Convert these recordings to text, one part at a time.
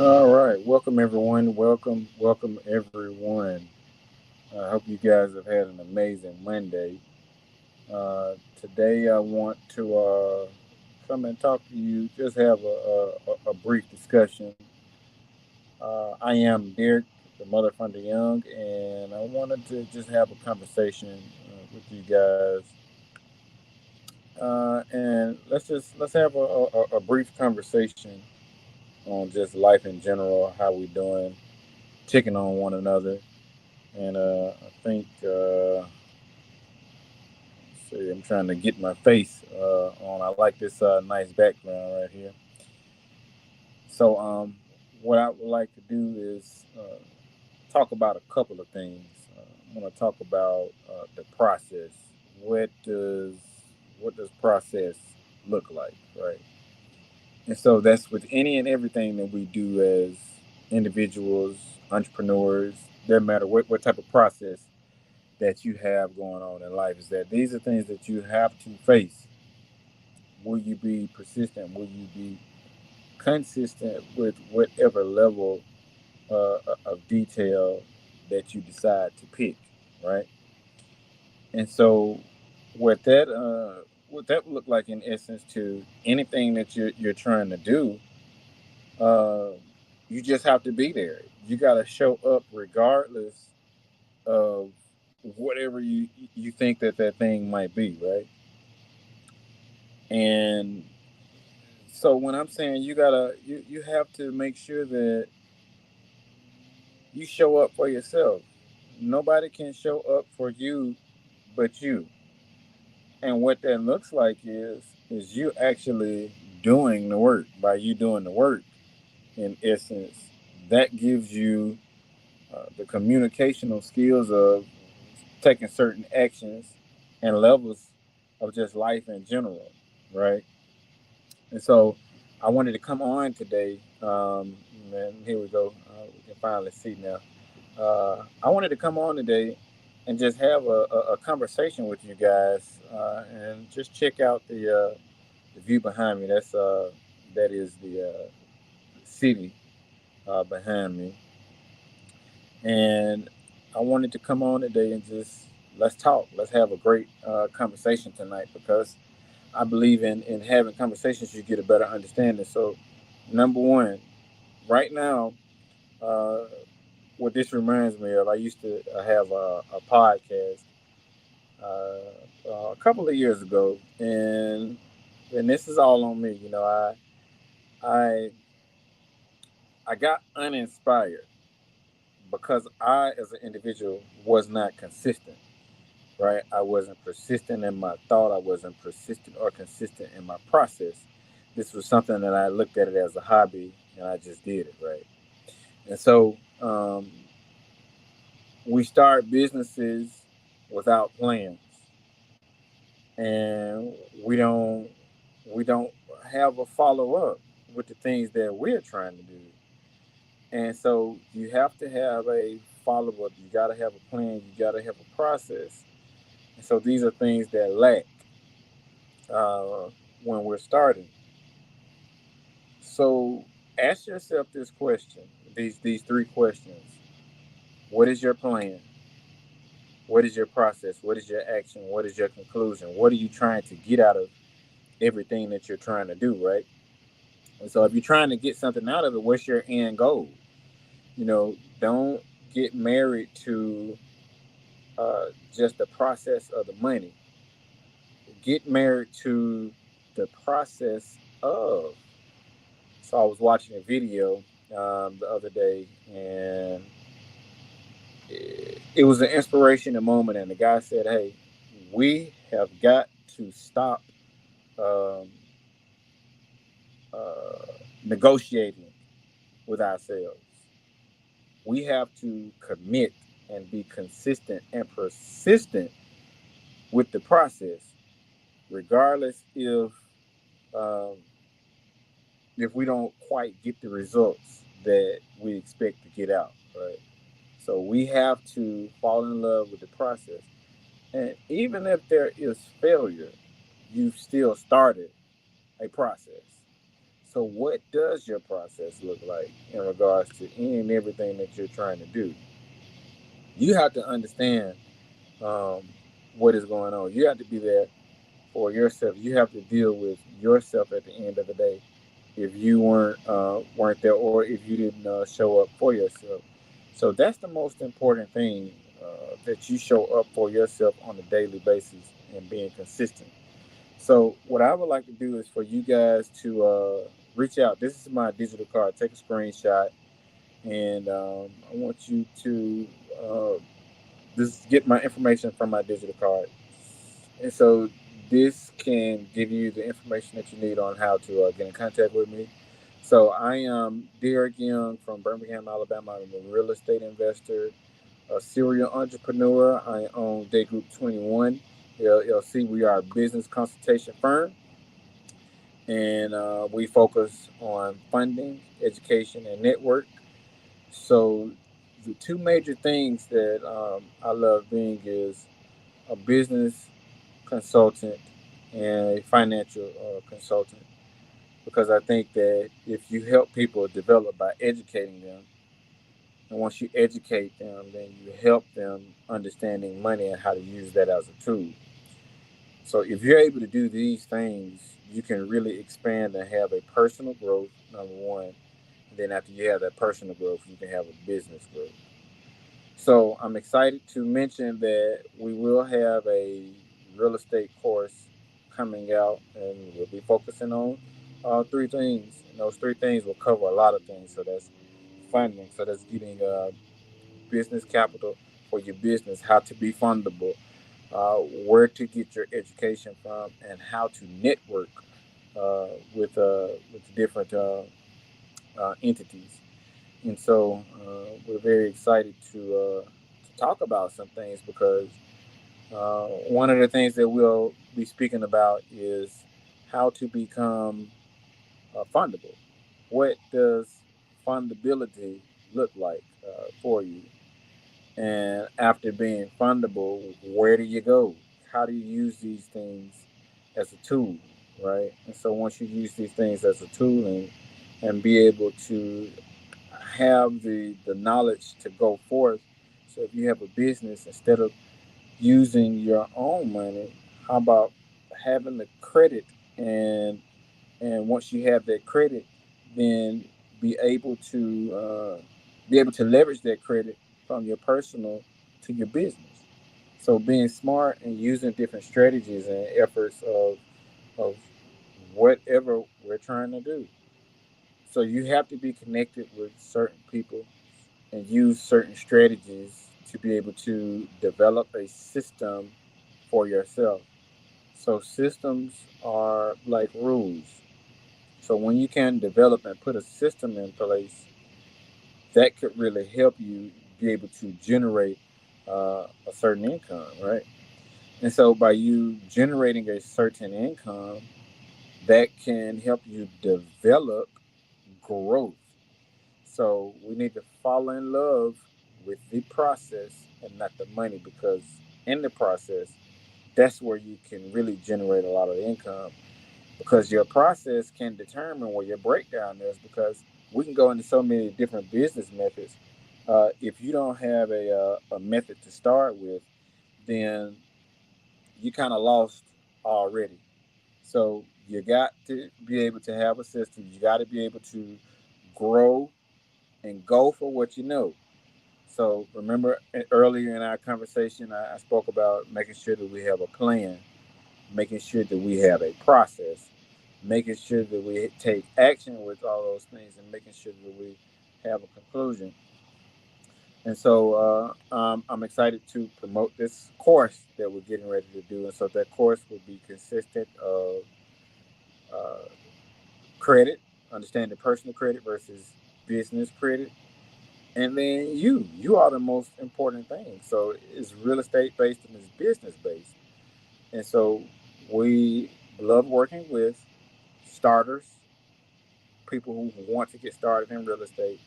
All right, welcome everyone. Welcome everyone. I hope you guys have had an amazing Monday. Today, I want to come and talk to you. Just have a brief discussion. I am Derek, the mother from the young, and I wanted to just have a conversation with you guys. And let's have a brief conversation on just life in general, how we doing, checking on one another. And I think, see, I'm trying to get my face on. I like this nice background right here. So, what I would like to do is talk about a couple of things. I want to talk about the process. What does what does process look like, right? And so that's with any and everything that we do as individuals, entrepreneurs. Doesn't matter what type of process that you have going on in life, is that these are things that you have to face. Will you be persistent? Will you be consistent with whatever level of detail that you decide to pick, right? And so, what that what that would look like in essence to anything that you're trying to do, uh, you just have to be there. You got to show up regardless of whatever you think that thing might be, right? And so when I'm saying you have to make sure that you show up for yourself. Nobody can show up for you but you. And what that looks like is you actually doing the work. By you doing the work, in essence, that gives you the communicational skills of taking certain actions and levels of just life in general, right? And so I wanted to come on today. And here we go. We can finally see now. I wanted to come on today and just have a conversation with you guys and just check out the view behind me. That is the city behind me, and I wanted to come on today and just let's talk. Let's have a great conversation tonight because I believe in having conversations. You get a better understanding. So, number one, right now, uh, what this reminds me of, I used to have a podcast a couple of years ago, and this is all on me. I I got uninspired because I, as an individual, was not consistent. Right, I wasn't persistent in my thought. I wasn't persistent or consistent in my process. This was something that I looked at it as a hobby, and I just did it. Right, and so we start businesses without plans, and we don't have a follow up with the things that we're trying to do. And so you have to have a follow up. You got to have a plan. You got to have a process. And so these are things that lack uh, when we're starting. So ask yourself this question, these three questions. What is your plan? What is your process? What is your action? What is your conclusion? What are you trying to get out of everything that you're trying to do, right? And so if you're trying to get something out of it, what's your end goal? Don't get married to just the process of the money. Get married to the process of. So I was watching a video the other day, and it was an inspiration, a moment, and the guy said, "Hey, we have got to stop um, uh, negotiating with ourselves. We have to commit and be consistent and persistent with the process, regardless um, if we don't quite get the results that we expect to get out, right? So we have to fall in love with the process. And even if there is failure, you've still started a process. So what does your process look like in regards to any and everything that you're trying to do? You have to understand um, what is going on. You have to be there for yourself. You have to deal with yourself at the end of the day. If you weren't there, or if you didn't show up for yourself, so that's the most important thing, that you show up for yourself on a daily basis and being consistent. So what I would like to do is for you guys to reach out. This is my digital card. Take a screenshot, and I want you to just get my information from my digital card. And so this can give you the information that you need on how to get in contact with me. So I am Derek Young from Birmingham, Alabama. I'm a real estate investor, a serial entrepreneur. I own Day Group 21 LLC. We are a business consultation firm, and we focus on funding, education, and network. So the two major things that I love being is a business consultant and a financial consultant, because I think that if you help people develop by educating them, and once you educate them, then you help them understanding money and how to use that as a tool. So if you're able to do these things, you can really expand and have a personal growth, number one. And then after you have that personal growth, you can have a business growth. So I'm excited to mention that we will have a real estate course coming out, and we'll be focusing on three things. And those three things will cover a lot of things. So that's funding. So that's getting business capital for your business, how to be fundable, where to get your education from, and how to network with different entities. And so we're very excited to talk about some things because One of the things that we'll be speaking about is how to become fundable. What does fundability look like for you? And after being fundable, where do you go? How do you use these things as a tool, right? And so once you use these things as a tool and be able to have the knowledge to go forth. So if you have a business, instead of using your own money, how about having the credit and once you have that credit, then be able to be able to leverage that credit from your personal to your business. So being smart and using different strategies and efforts of whatever we're trying to do. So you have to be connected with certain people and use certain strategies to be able to develop a system for yourself. So systems are like rules. So when you can develop and put a system in place, that could really help you be able to generate a certain income, right? And so by you generating a certain income, that can help you develop growth. So we need to fall in love with the process and not the money because in the process, that's where you can really generate a lot of income because your process can determine where your breakdown is because we can go into so many different business methods. If you don't have a method to start with, then you kind of lost already. So you got to be able to have a system. You got to be able to grow and go for what you know. So remember earlier in our conversation, I spoke about making sure that we have a plan, making sure that we have a process, making sure that we take action with all those things, and making sure that we have a conclusion. And so I'm excited to promote this course that we're getting ready to do. And so that course will be consistent of uh, credit, understanding personal credit versus business credit. And then you are the most important thing. So it's real estate based and it's business based. And so we love working with starters, people who want to get started in real estate,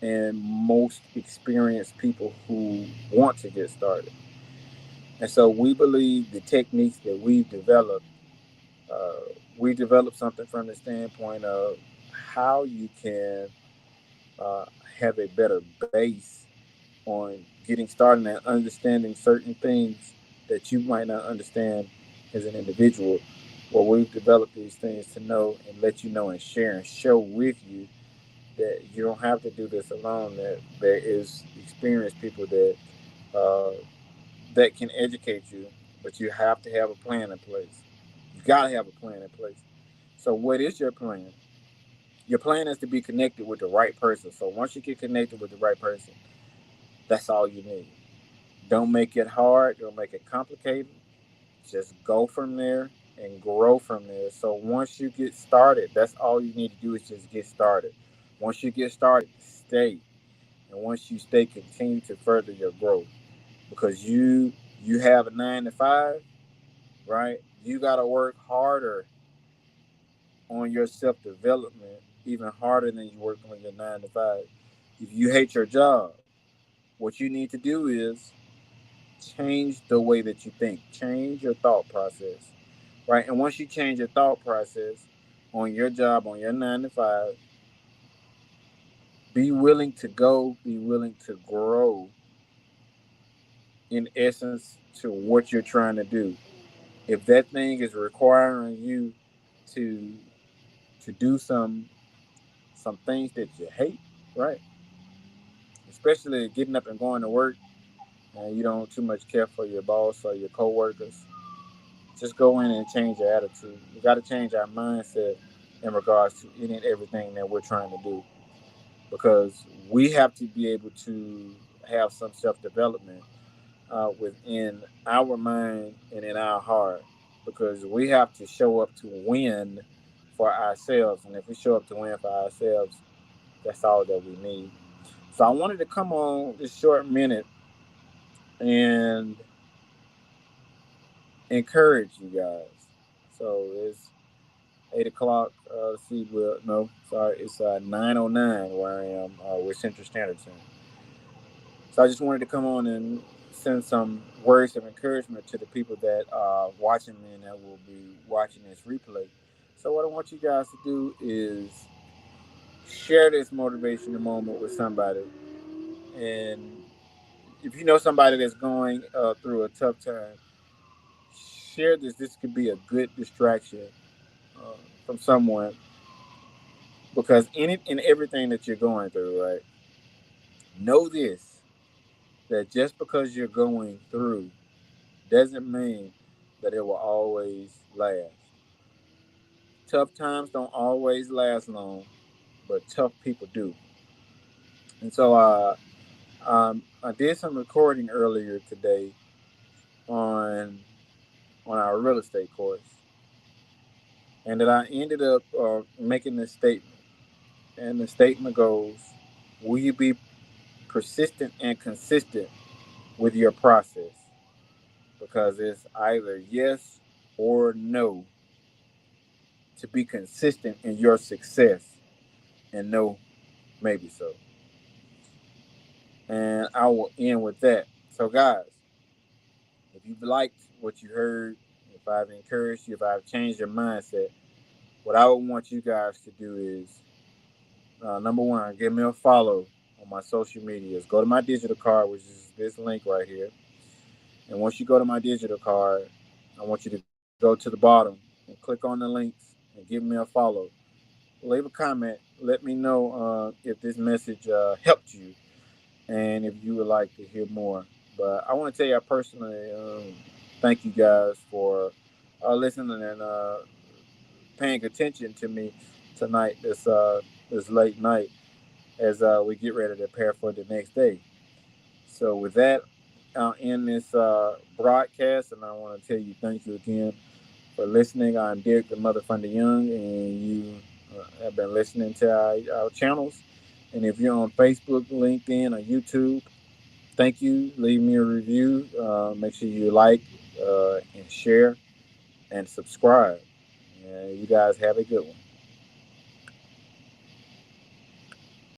and most experienced people who want to get started. And so we believe the techniques that uh, we developed something from the standpoint of how you can uh, have a better base on getting started and understanding certain things that you might not understand as an individual. Well, we've developed these things to know and let you know and share and show with you that you don't have to do this alone. That there is experienced people uh, that can educate you, but you have to have a plan in place. You got to have a plan in place. So, what is your plan? Your plan is to be connected with the right person. So, once you get connected with the right person, that's all you need. Don't make it hard. Don't make it complicated. Just go from there and grow from there. So once you get started, that's all you need to do is just get started. Once you get started, stay. And once you stay, continue to further your growth. Because you have a 9 to 5, right? You gotta work harder on your self development, even harder than you work on your 9 to 5. If you hate your job, what you need to do is change the way that you think, change your thought process, right? And once you change your thought process on your job, on your 9 to 5, be willing to go, be willing to grow in essence to what you're trying to do. If that thing is requiring you to do some things that you hate, right? Especially getting up and going to work and you don't too much care for your boss or your coworkers, just go in and change your attitude. We got to change our mindset in regards to any and everything that we're trying to do because we have to be able to have some self development within our mind and in our heart because we have to show up to win for ourselves. And if we show up to win for ourselves, that's all that we need. So I wanted to come on this short minute and encourage you guys. So it's 8 o'clock. Let's see, well, no, sorry, it's 9:09 where I am with Central Standard Time. So I just wanted to come on and send some words of encouragement to the people that are watching me and that will be watching this replay. So what I want you guys to do is share this motivational moment with somebody. And if you know somebody that's going through a tough time, share this. This could be a good distraction uh, from someone because in it in everything that you're going through, right? Know this, that just because you're going through doesn't mean that it will always last. Tough times don't always last long, but tough people do. And so I did some recording earlier today on our real estate course, and that I ended up making this statement. And the statement goes, will you be persistent and consistent with your process? Because it's either yes or no to be consistent in your success, and no, maybe so. And I will end with that. So, guys, if you've liked what you heard, if I've encouraged you, if I've changed your mindset, what I would want you guys to do is number one, give me a follow on my social medias. Go to my digital card, which is this link right here. And once you go to my digital card, I want you to go to the bottom and click on the links and give me a follow. Leave a comment. Let me know if this message helped you and if you would like to hear more. But I want to tell you, I personally thank you guys for listening and paying attention to me tonight, this late night, as we get ready to prepare for the next day. So with that, I'll end this broadcast, and I want to tell you thank you again for listening. I'm Derek the Mother Funder Young, and you have been listening to our channels. And if you're on Facebook, LinkedIn, or YouTube, thank you. Leave me a review. Make sure you like and share and subscribe. And you guys have a good one.